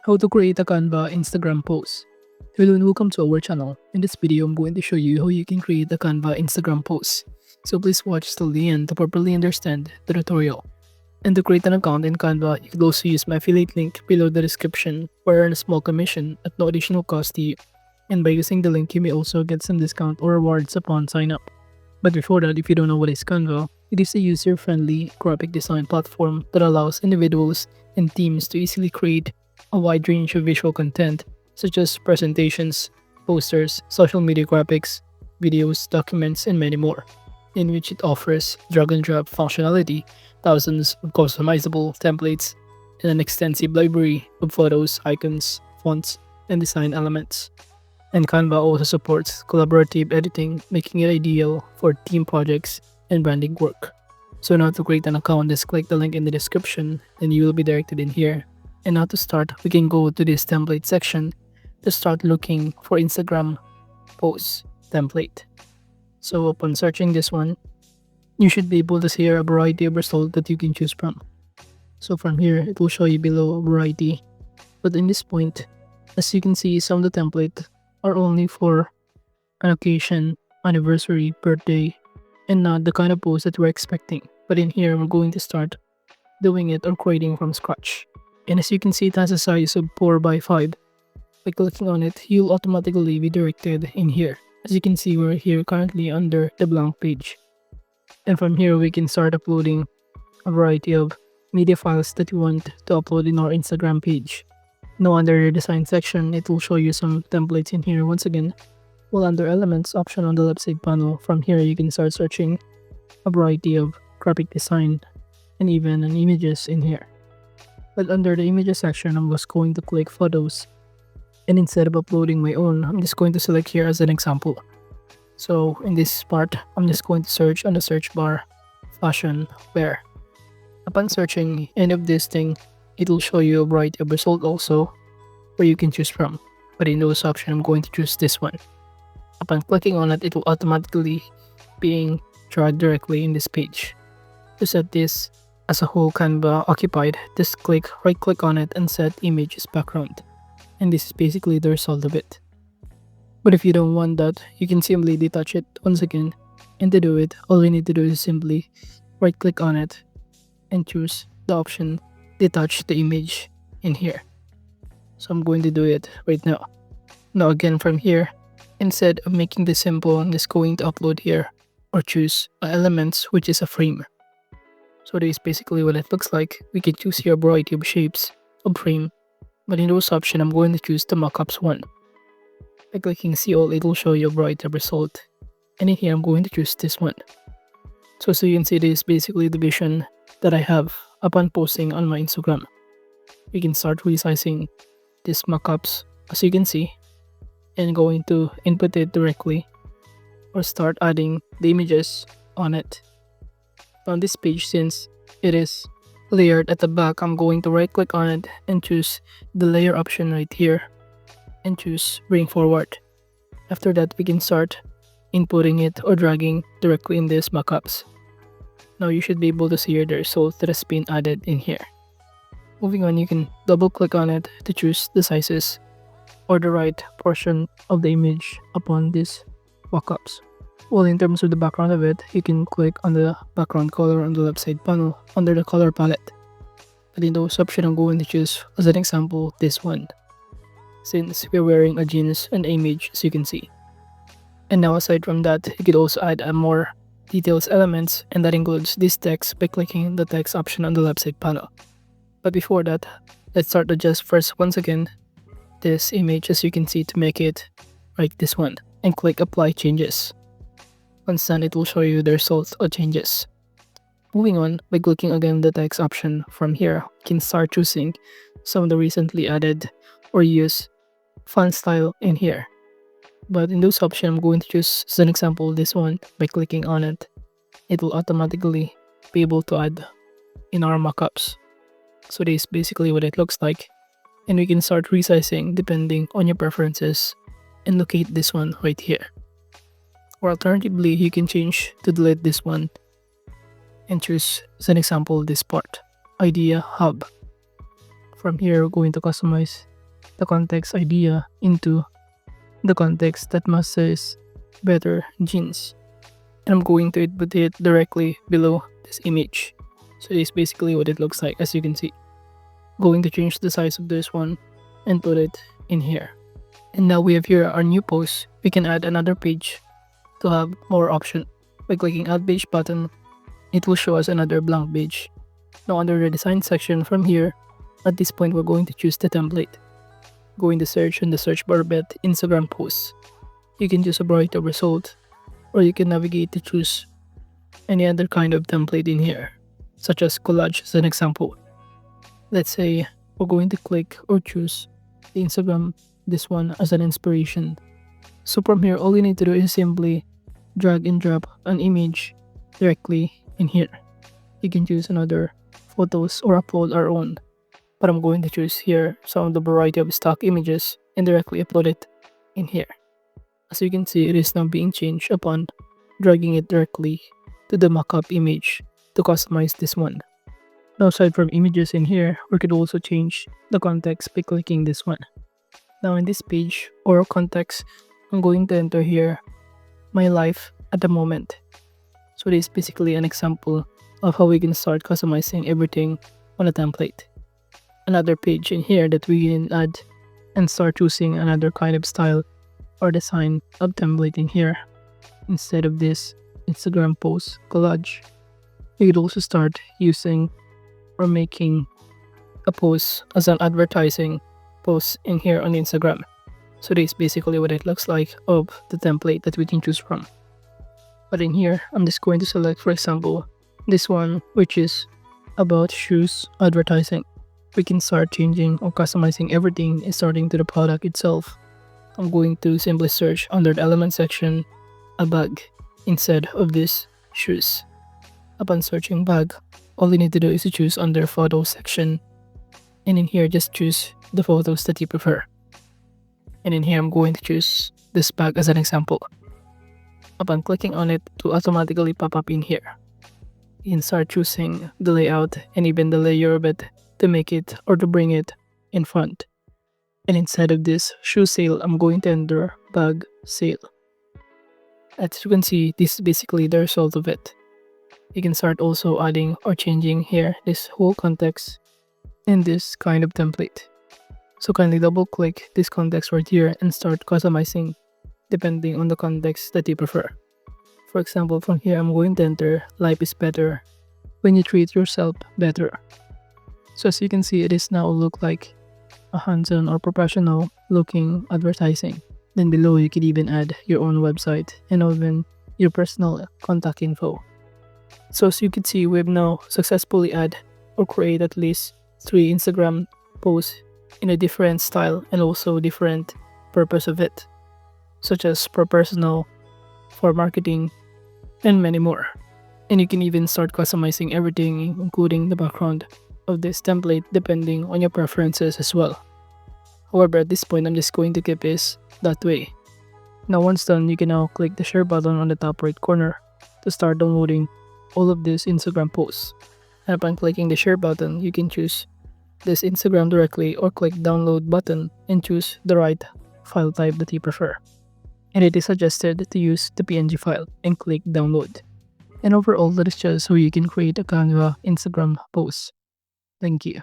How to create a Canva Instagram post. Hello and welcome to our channel. In this video, I'm going to show you how you can create a Canva Instagram post. So please watch till the end to properly understand the tutorial. And to create an account in Canva, you can also use my affiliate link below the description or earn a small commission at no additional cost to you. And by using the link, you may also get some discount or rewards upon sign up. But before that, if you don't know what is Canva, it is a user-friendly graphic design platform that allows individuals and teams to easily create a wide range of visual content such as presentations, posters, social media graphics, videos, documents, and many more, in which it offers drag-and-drop functionality, thousands of customizable templates, and an extensive library of photos, icons, fonts, and design elements. And Canva also supports collaborative editing, making it ideal for team projects and branding work. So now to create an account, just click the link in the description and you will be directed in here. And now to start, we can go to this template section to start looking for Instagram post template. So upon searching this one, you should be able to see a variety of results that you can choose from. So from here, it will show you below a variety. But in this point, as you can see, some of the templates are only for an occasion, anniversary, birthday, and not the kind of post that we're expecting. But in here, we're going to start doing it or creating from scratch. And as you can see, it has a size of 4 by 5. By clicking on it, you'll automatically be directed in here. As you can see, we're here currently under the blank page. And from here, we can start uploading a variety of media files that you want to upload in our Instagram page. Now under the design section, it will show you some templates in here once again. While under elements option on the left side panel, from here you can start searching a variety of graphic design and even an images in here. But under the images section, I'm just going to click photos. And instead of uploading my own, I'm just going to select here as an example. So in this part, I'm just going to search on the search bar, fashion, wear. Upon searching any of this thing, it will show you a variety of results also where you can choose from. But in those options, I'm going to choose this one. Upon clicking on it, it will automatically being dragged directly in this page. To set this as a whole Canva occupied, just right click on it and set image as background. And this is basically the result of it. But if you don't want that, you can simply detach it once again. And to do it, all you need to do is simply right click on it and choose the option detach the image in here. So I'm going to do it right now. Now again from here, instead of making this simple, I'm just going to upload here or choose elements, which is a frame. So this is basically what it looks like. We can choose here a variety of shapes of frame, but in those options, I'm going to choose the mockups one. By clicking see all, it will show you a variety of result. And in here, I'm going to choose this one. So you can see this is basically the vision that I have upon posting on my Instagram. We can start resizing these mockups as you can see and going to input it directly or start adding the images on it. On this page, since it is layered at the back, I'm going to right click on it and choose the layer option right here and choose bring forward. After that, we can start inputting it or dragging directly in these mockups. Now you should be able to see here the result that has been added in here. Moving on, you can double click on it to choose the sizes or the right portion of the image upon these mockups. Well, in terms of the background of it, you can click on the background color on the left side panel under the color palette. But in those options, I'm going to choose as an example this one, since we're wearing a jeans and image as you can see. And now aside from that, you could also add a more details elements, and that includes this text by clicking the text option on the left side panel. But before that, let's start adjust first once again this image as you can see to make it like this one and click apply changes. Once done, it will show you the results of changes. Moving on, by clicking again the text option from here, you can start choosing some of the recently added or used font style in here. But in those options, I'm going to choose as an example this one. By clicking on it, it will automatically be able to add in our mockups. So this is basically what it looks like. And we can start resizing depending on your preferences and locate this one right here. Or alternatively, you can change to delete this one and choose as an example this part, idea hub. From here, we're going to customize the context idea into the context that matches better jeans. And I'm going to put it directly below this image. So this is basically what it looks like, as you can see. Going to change the size of this one and put it in here. And now we have here our new post. We can add another page to have more option. By clicking add page button, it will show us another blank page. Now under the design section from here, at this point we're going to choose the template. Going to search in the search bar bit Instagram posts. You can choose a variety of result, or you can navigate to choose any other kind of template in here, such as collage as an example. Let's say we're going to click or choose the Instagram, this one as an inspiration. So from here, all you need to do is simply drag and drop an image directly in here. You can choose another photos or upload our own, but I'm going to choose here some of the variety of stock images and directly upload it in here. As you can see, it is now being changed upon dragging it directly to the mockup image to customize this one. Now aside from images in here, we could also change the context by clicking this one. Now in this page or context, I'm going to enter here my life at the moment. So this is basically an example of how we can start customizing everything on a template. Another page in here that we can add and start choosing another kind of style or design of template in here. Instead of this Instagram post collage, you could also start using or making a post as an advertising post in here on Instagram. So this is basically what it looks like of the template that we can choose from. But in here, I'm just going to select, for example, this one, which is about shoes advertising. We can start changing or customizing everything starting to the product itself. I'm going to simply search under the element section a bag instead of this shoes. Upon searching bag, all you need to do is to choose under photo section, and in here just choose the photos that you prefer. And in here I'm going to choose this bag as an example. Upon clicking on it, to automatically pop up in here. You can start choosing the layout and even the layer of it to make it or to bring it in front. And instead of this shoe sale, I'm going to enter bag sale. As you can see, this is basically the result of it. You can start also adding or changing here this whole context in this kind of template. So kindly double click this context right here and start customizing depending on the context that you prefer. For example, from here I'm going to enter life is better when you treat yourself better. So as you can see, it is now look like a hands-on or professional looking advertising. Then below you could even add your own website and even your personal contact info. So as you can see, we've now successfully add or create at least 3 Instagram posts in a different style and also different purpose of it, such as for personal, for marketing, and many more. And you can even start customizing everything, including the background of this template, depending on your preferences as well. However, at this point, I'm just going to keep this that way. Now once done, you can now click the share button on the top right corner to start downloading all of these Instagram posts. And upon clicking the share button, you can choose this Instagram directly or click download button and choose the right file type that you prefer. And it is suggested to use the PNG file and click download. And overall, that is just how you can create a Canva Instagram post. Thank you.